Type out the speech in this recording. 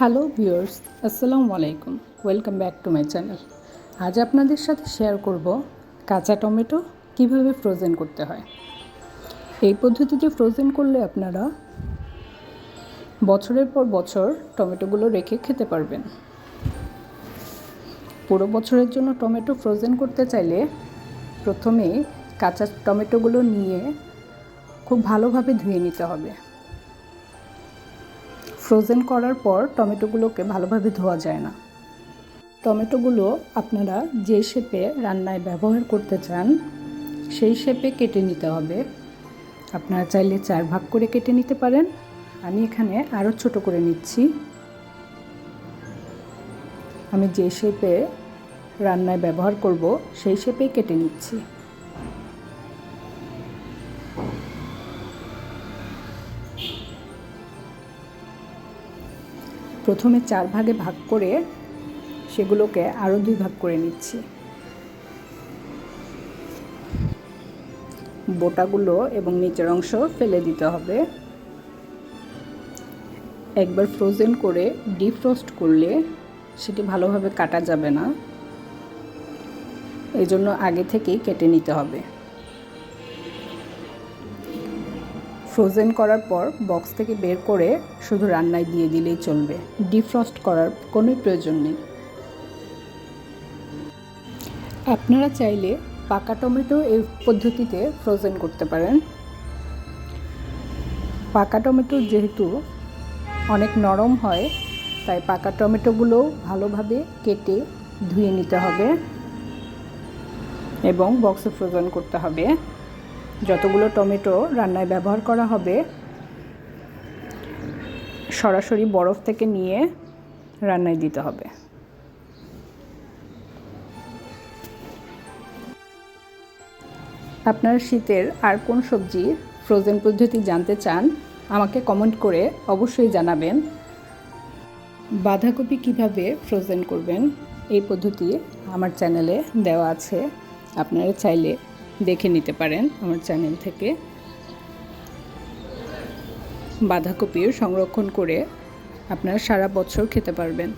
Hello viewers, আসসালামু আলাইকুম। Welcome back to my channel. আজ আপনাদের সাথে শেয়ার করব কাঁচা টমেটো কিভাবে ফ্রোজেন করতে হয়। এই পদ্ধতিতে ফ্রোজেন করলে আপনারা বছরের পর বছর টমেটোগুলো রেখে খেতে পারবেন। পুরো বছরের জন্য টমেটো ফ্রোজেন করতে চাইলে প্রথমে কাঁচা টমেটোগুলো নিয়ে খুব ভালোভাবে ধুয়ে নিতে হবে। ফ্রোজেন করার পর টমেটোগুলোকে ভালোভাবে ধোয়া যায় না। টমেটোগুলো আপনারা যে শেপে রান্নায় ব্যবহার করতে চান সেই শেপে কেটে নিতে হবে। আপনারা চাইলে 4 ভাগ করে কেটে নিতে পারেন। আমি এখানে আরও ছোট করে নিচ্ছি। আমি যে শেপে রান্নায় ব্যবহার করব সেই শেপেই কেটে নিচ্ছি। প্রথমে 4 ভাগে ভাগ করে সেগুলোকে আরও 2 ভাগ করে নিচ্ছি। বোটাগুলো এবং নিচের অংশ ফেলে দিতে হবে। একবার ফ্রোজেন করে ডিফ্রস্ট করলে সেটি ভালোভাবে কাটা যাবে না, এজন্য আগে থেকেই কেটে নিতে হবে। ফ্রোজেন করার পর বক্স থেকে বের করে শুধু রান্নায় দিয়ে দিলেই চলবে। ডিফ্রস্ট করার কোনো প্রয়োজন নেই। আপনারা চাইলে পাকা টমেটো এই পদ্ধতিতে ফ্রোজেন করতে পারেন। পাকা টমেটো যেহেতু অনেক নরম হয়, তাই পাকা টমেটোগুলো ভালোভাবে কেটে ধুয়ে নিতে হবে এবং বক্সে ফ্রোজেন করতে হবে। যতগুলো টমেটো রান্নায় ব্যবহার করা হবে সরাসরি বরফ থেকে নিয়ে রান্নায় দিতে হবে। আপনারা শীতের আর কোন সবজির ফ্রোজেন পদ্ধতি জানতে চান আমাকে কমেন্ট করে অবশ্যই জানাবেন। বাঁধাকপি কিভাবে ফ্রোজেন করবেন এই পদ্ধতি আমার চ্যানেলে দেওয়া আছে, আপনারা চাইলে দেখে নিতে পারেন আমার চ্যানেল থেকে। বাঁধাকপিও সংরক্ষণ করে আপনারা সারা বছর খেতে পারবেন।